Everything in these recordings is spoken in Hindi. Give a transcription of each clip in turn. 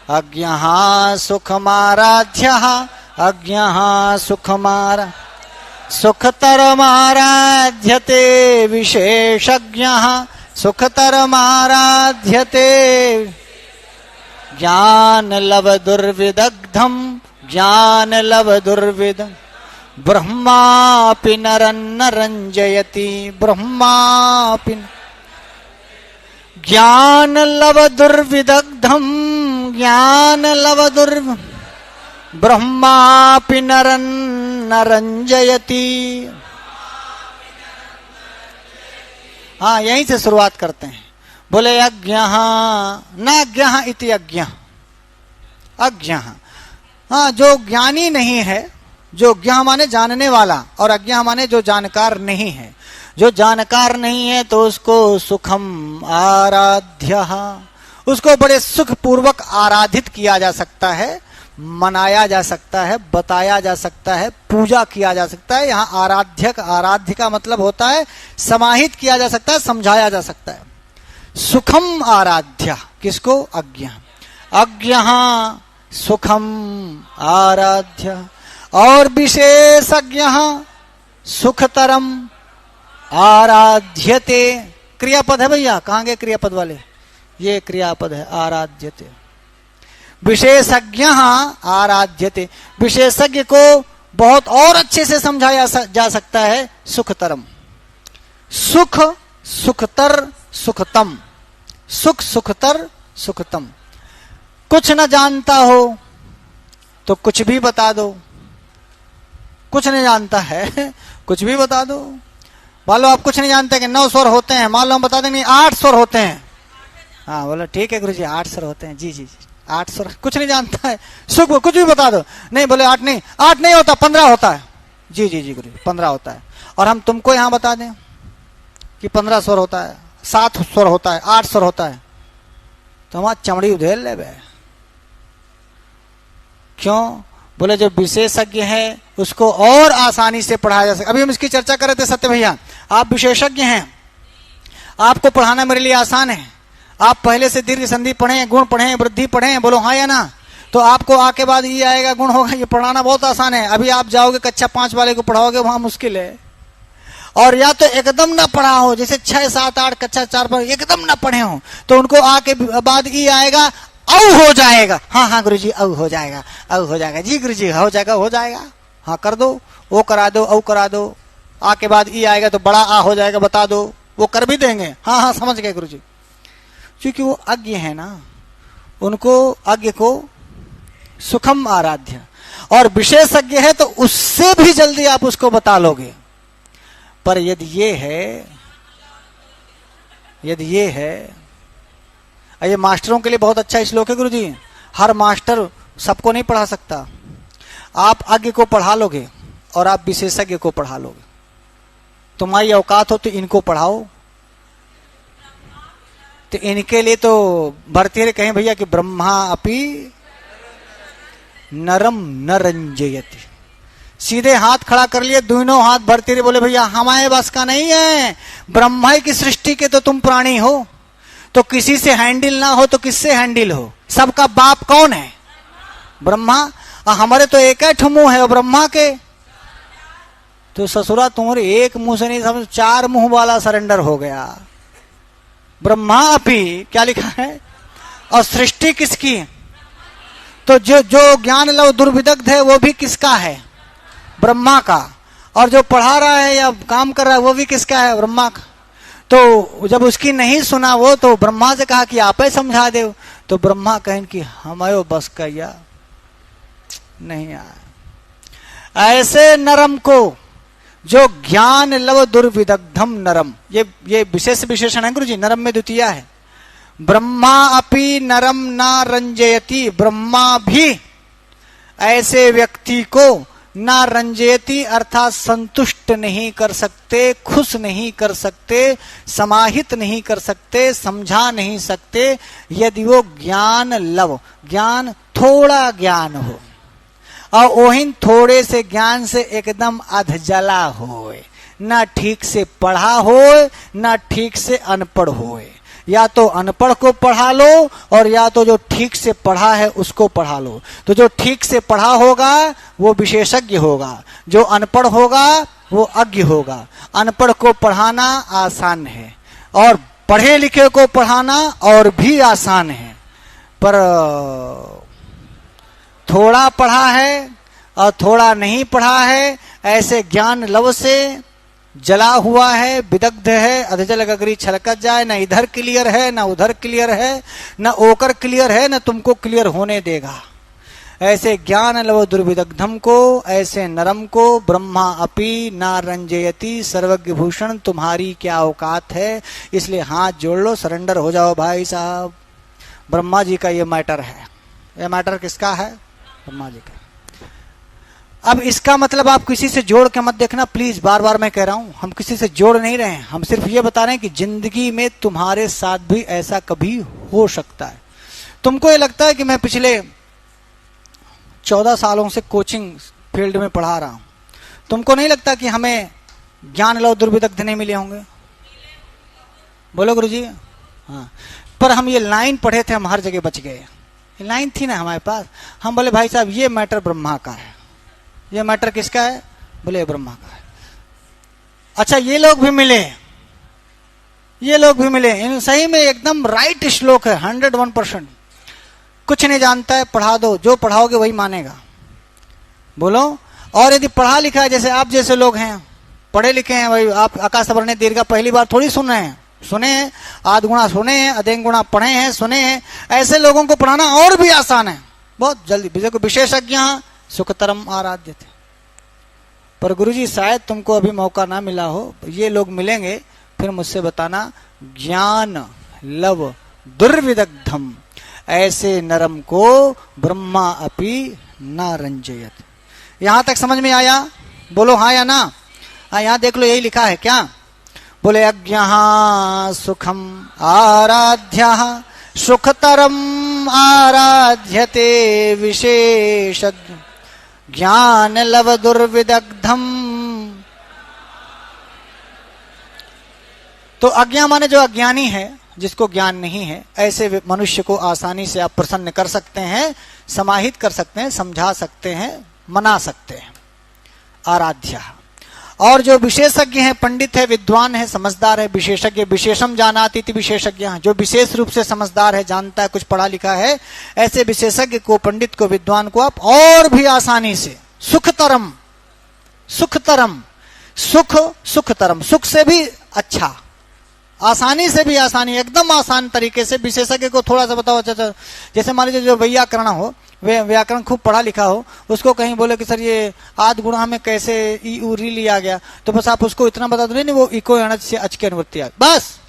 अज्ञः सुखमाराध्यः अज्ञः सुखतरमाराध्यते विशेषज्ञः सुखतरमाराध्यते ज्ञानलवदुर्विदग्धम् ज्ञानलवदुर्विदग्धम् ब्रह्मापि नरन्न रञ्जयति ब्रह्मापि ज्ञानलवदुर्विदग्धम् ब्रह्मापि नरन्न रञ्जयति। हाँ, यहीं से शुरुआत करते हैं। बोले अज्ञः न अज्ञः इति अज्ञः अज्ञः। हाँ, जो ज्ञानी नहीं है, जो ज्ञ माने जानने वाला और अज्ञ माने जो जानकार नहीं है। जो जानकार नहीं है तो उसको सुखम आराध्य, उसको बड़े सुख पूर्वक आराधित किया जा सकता है, मनाया जा सकता है, बताया जा सकता है, पूजा किया जा सकता है। यहाँ आराध्यक आराध्य का मतलब होता है समाहित किया जा सकता है, समझाया जा सकता है। सुखम आराध्य किसको? अज्ञ। अज्ञ सुखम आराध्य और विशेषज्ञ सुखतरम आराध्यते। क्रियापद है भैया, कहाँ गए क्रियापद वाले? ये क्रियापद है, आराध्यते। विशेषज्ञ आराध्यते, विशेषज्ञ को बहुत और अच्छे से समझाया जा सकता है सुखतरम। सुख सुखतर सुखतम, सुख सुखतर सुखतम। कुछ न जानता हो तो कुछ भी बता दो, कुछ नहीं जानता है कुछ भी बता दो। मान लो आप कुछ नहीं जानते कि 9 स्वर होते हैं, मान लो हम बता देंगे 8 स्वर होते हैं। हाँ बोलो ठीक है गुरुजी 8 स्वर होते हैं, जी जी 8 स्वर। कुछ नहीं जानता है, सुख कुछ भी बता दो। नहीं बोले 8 नहीं होता, 15 होता है। जी जी जी गुरुजी 15 होता है। और हम तुमको यहाँ बता दें कि 15 स्वर होता है, 7 स्वर होता है, 8 स्वर होता है, तो हमारा चमड़ी उधेल ले बे। क्यों? बोले जो विशेषज्ञ है उसको और आसानी से पढ़ाया जा सकता। अभी हम इसकी चर्चा कर रहे थे सत्य भैया, आप विशेषज्ञ हैं, आपको पढ़ाना मेरे लिए आसान है। आप पहले से दीर्घ संधि पढ़े, गुण पढ़े, वृद्धि पढ़े, बोलो हाँ या ना, तो आपको आके बाद ये आएगा, गुण होगा, ये पढ़ाना बहुत आसान है। अभी आप जाओगे कक्षा 5 वाले को पढ़ाओगे, वहां मुश्किल है। और या तो एकदम ना पढ़ा हो, जैसे 6, 7, 8 कक्षा 4 पर एकदम ना पढ़े हो, तो उनको आके बाद ये आएगा औ हो जाएगा। हाँ हाँ गुरुजी औ हो जाएगा, औ हो जाएगा, जी गुरुजी हो जाएगा, हो जाएगा, हाँ कर दो, वो करा दो, औ करा दो। आके बाद ई आएगा तो बड़ा आ हो जाएगा, बता दो, वो कर भी देंगे। हाँ हाँ समझ गए गुरुजी, क्योंकि वो अज्ञ है ना, उनको अज्ञ को सुखम आराध्य। और विशेषज्ञ है तो उससे भी जल्दी आप उसको बता लोगे। पर यदि ये है ये मास्टरों के लिए बहुत अच्छा श्लोक है गुरुजी। हर मास्टर सबको नहीं पढ़ा सकता। आप अज्ञ को पढ़ा लोगे और आप विशेषज्ञ को पढ़ा लोगे। तुम्हारी औकात हो तो इनको पढ़ाओ, तो इनके लिए तो भरतीय कहें भैया कि ब्रह्मा अपि नरम न रंजयति। सीधे हाथ खड़ा कर लिए, दोनों हाथ भरतीय बोले भैया हमारे बस का नहीं है, ब्रह्मा की सृष्टि के तो तुम प्राणी हो, तो किसी से हैंडल ना हो तो किससे हैंडल हो? सबका बाप कौन है? ब्रह्मा। हमारे तो एक ही मुंह है ब्रह्मा के, तो ससुरा तुम्हारे एक मुंह से नहीं समझ 4 मुंह वाला सरेंडर हो गया। ब्रह्मा अपि क्या लिखा है, और सृष्टि किसकी? तो जो ज्ञान लव दुर्विदग्ध है वो भी किसका है? ब्रह्मा का। और जो पढ़ा रहा है या काम कर रहा है वो भी किसका है? ब्रह्मा का। तो जब उसकी नहीं सुना वो, तो ब्रह्मा से कहा कि आप ही समझा दो, तो ब्रह्मा कहें कि हमारे बस का या नहीं आया। ऐसे नरम को जो ज्ञान लव दुर्विदग्धम नरम, ये विशेष विशेषण है गुरुजी, नरम में द्वितीय है। ब्रह्मा अपि नरम ना रंजयति, ब्रह्मा भी ऐसे व्यक्ति को ना रंजयति अर्थात संतुष्ट नहीं कर सकते, खुश नहीं कर सकते, समाहित नहीं कर सकते, समझा नहीं सकते, यदि वो ज्ञान लव, ज्ञान थोड़ा ज्ञान हो और ओहिन थोड़े से ज्ञान से एकदम अधजला होए, ना ठीक से पढ़ा होए, ना ठीक से अनपढ़ होए। या तो अनपढ़ को पढ़ा लो और या तो जो ठीक से पढ़ा है उसको पढ़ा लो। तो जो ठीक से पढ़ा होगा वो विशेषज्ञ होगा, जो अनपढ़ होगा वो अज्ञ होगा। अनपढ़ को पढ़ाना आसान है और पढ़े लिखे को पढ़ाना और भी आसान है, पर थोड़ा पढ़ा है और थोड़ा नहीं पढ़ा है, ऐसे ज्ञान लव से जला हुआ है, विदग्ध है, अधजल गगरी छलकत जाए, न इधर क्लियर है न उधर क्लियर है, न ओकर क्लियर है न तुमको क्लियर होने देगा। ऐसे ज्ञान लव दुर्विदग्धम को, ऐसे नरम को ब्रह्मा अपि ना रंजयति। सर्वज्ञ भूषण तुम्हारी क्या औकात है, इसलिए हाथ जोड़ लो, सरेंडर हो जाओ भाई साहब। ब्रह्मा जी का ये मैटर है। ये मैटर किसका है? ब्रह्मा जी का। अब इसका मतलब आप किसी से जोड़ के मत देखना प्लीज, बार बार मैं कह रहा हूं, हम किसी से जोड़ नहीं रहे हैं, हम सिर्फ ये बता रहे हैं कि जिंदगी में तुम्हारे साथ भी ऐसा कभी हो सकता है। तुमको ये लगता है कि मैं पिछले 14 सालों से कोचिंग फील्ड में पढ़ा रहा हूं, तुमको नहीं लगता कि हमें ज्ञान लव दुर्विदग्ध नहीं मिले होंगे? बोलो गुरुजी। हाँ, पर हम ये लाइन पढ़े थे, हम हर जगह बच गए। ये लाइन थी ना हमारे पास, हम बोले भाई साहब ये मैटर ब्रह्मा का है। ये मैटर किसका है? बोले ब्रह्मा का है। अच्छा, ये लोग भी मिले, ये लोग भी मिले, इन सही में एकदम राइट श्लोक है, 101%। कुछ नहीं जानता है, पढ़ा दो, जो पढ़ाओगे वही मानेगा। बोलो। और यदि पढ़ा लिखा है, जैसे आप जैसे लोग हैं, पढ़े लिखे हैं, वही आप आकाश वर्णे दीर्घा पहली बार थोड़ी सुन रहे हैं, सुने हैं, आध गुणा सुने हैं, अधेन गुणा पढ़े हैं, सुने हैं। ऐसे लोगों को पढ़ाना और भी आसान है, बहुत जल्दी। विशेषज्ञ सुखतरम आराध्य थे। पर गुरुजी शायद तुमको अभी मौका ना मिला हो, ये लोग मिलेंगे, फिर मुझसे बताना। ज्ञान लव दुर्विदग्धम, ऐसे नरम को ब्रह्मा अपि न रंजयत। यहां तक समझ में आया? बोलो हाँ या ना। हाँ, यहां देख लो, यही लिखा है क्या? बोले अज्ञः सुखम आराध्य सुखतरम आराध्यते विशेषज्ञ ज्ञान लव दुर्विदग्धम। तो अज्ञा माने जो अज्ञानी है, जिसको ज्ञान नहीं है, ऐसे मनुष्य को आसानी से आप प्रसन्न कर सकते हैं, समाहित कर सकते हैं, समझा सकते हैं, मना सकते हैं। आराध्य। और जो विशेषज्ञ हैं, पंडित है, विद्वान है, समझदार है, विशेषज्ञ, विशेषम जानाति इति विशेषज्ञ, जो विशेष रूप से समझदार है, जानता है, कुछ पढ़ा लिखा है, ऐसे विशेषज्ञ को, पंडित को, विद्वान को आप और भी आसानी से सुखतरम, सुखतरम, सुख सुखतरम, सुख से भी अच्छा, आसानी से भी आसानी, एकदम आसान तरीके से। विशेषज्ञ को थोड़ा सा बताओ, अच्छा, जैसे मान लीजिए जो व्याकरण हो, व्याकरण खूब पढ़ा लिखा हो, उसको कहीं बोले कि सर ये आद गुणा में कैसे ई उ री लिया गया, तो बस आप उसको इतना बता दो, नहीं वो इको अणज से अच की अनुवृत्ति आ, बस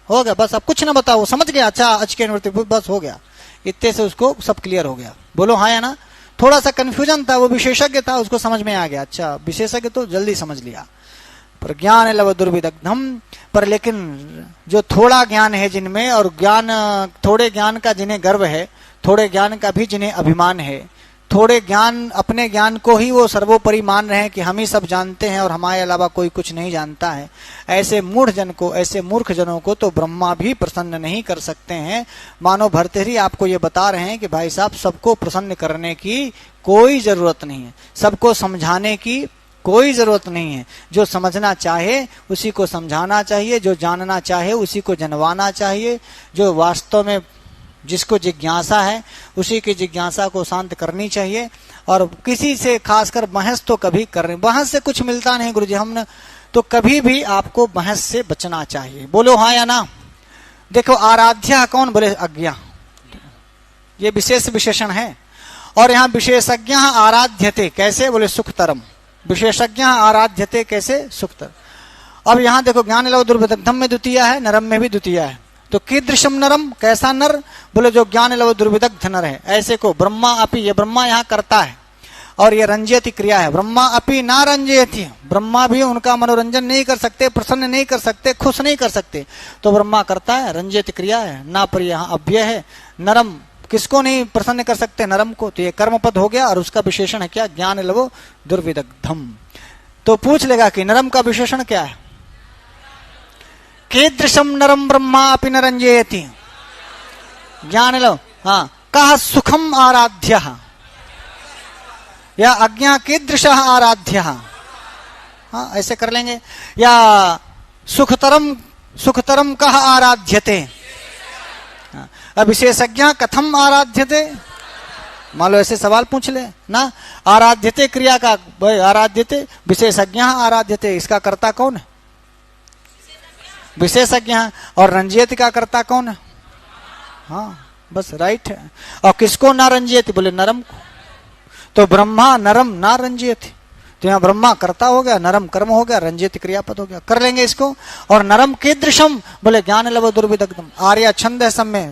हो गया। बस आप कुछ ना बताओ, समझ गया, अच्छा अच की अनुवृत्ति, बस हो गया। इतने से उसको सब क्लियर हो गया। बोलो हाँ या ना। थोड़ा सा कंफ्यूजन था, वो विशेषज्ञ था, उसको समझ में आ गया। अच्छा, विशेषज्ञ तो जल्दी समझ लिया। पर ज्ञान लव दुर्विदग्धम, पर लेकिन जो थोड़ा ज्ञान है जिनमें, और ज्ञान, थोड़े ज्ञान का जिन्हें गर्व है, थोड़े ज्ञान का भी जिन्हें अभिमान है, थोड़े ज्ञान, अपने ज्ञान को ही वो सर्वोपरि मान रहे हैं कि हम ही सब जानते हैं और हमारे अलावा कोई कुछ नहीं जानता है, ऐसे मूढ़ जन को, ऐसे मूर्ख जनों को तो ब्रह्मा भी प्रसन्न नहीं कर सकते हैं। मानो भर्तृहरि आपको ये बता रहे हैं कि भाई साहब, सबको प्रसन्न करने की कोई जरूरत नहीं है, सबको समझाने की कोई जरूरत नहीं है। जो समझना चाहे उसी को समझाना चाहिए, जो जानना चाहे उसी को जनवाना चाहिए, जो वास्तव में जिसको जिज्ञासा है उसी की जिज्ञासा को शांत करनी चाहिए। और किसी से खासकर बहस तो कभी कर रहे, बहस से कुछ मिलता नहीं गुरुजी, हमने तो कभी भी आपको बहस से बचना चाहिए। बोलो हाँ या ना। देखो, आराध्या कौन? बोले अज्ञा, ये विशेष विशेषण है। और यहाँ विशेषज्ञ आराध्यते, कैसे? बोले सुखतरम, विशेषज्ञ आराध्यते, कैसे? सुखतर। अब यहाँ देखो, ज्ञान लव दुर्विदग्धम में द्वितीय है, नरम में भी द्वितीय है। तो कीदृशम नरम, कैसा नर? बोले जो ज्ञान लव दुर्विदग्ध नर है, ऐसे को ब्रह्मा अपि, ये ब्रह्मा यहाँ करता है, और ये रंजयति क्रिया है। ब्रह्मा अपि ना रंजयति, ब्रह्मा भी उनका मनोरंजन नहीं कर सकते, प्रसन्न नहीं कर सकते, खुश नहीं कर सकते, तो ब्रह्मा करता है, रंजयति क्रिया है। ना पर यहाँ अव्यय है। नरम किसको नहीं प्रसन्न कर सकते? नरम को। तो ये कर्म पद हो गया, और उसका विशेषण है क्या? ज्ञान लव दुर्विदग्धम। तो पूछ लेगा कि नरम का विशेषण क्या है? कीदृशम नरम ब्रह्मा अपि न रंजयति। ज्ञान लो, हाँ, कह सुखम आराध्य, या अज्ञा कीदृश आराध्य, हाँ ऐसे कर लेंगे। या सुखतरम कह आराध्यते, विशेषज्ञ कथम आराध्यते। मान लो ऐसे सवाल पूछ ले ना, आराध्यते क्रिया का, भाई आराध्यते, विशेषज्ञ आराध्यते, इसका कर्ता कौन है? विशेषज्ञ। और रंजियत का कर्ता कौन है? हाँ बस राइट है। और किसको ना रंजियत? बोले नरम को। तो ब्रह्मा नरम ना रंजियत, तो यहाँ ब्रह्मा कर्ता हो गया, नरम कर्म हो गया, रंजित क्रियापद हो गया। कर लेंगे इसको। और नरम कीदृशम, बोले ज्ञान लव दुर्विदग्धम, आर्या छंद है सब में,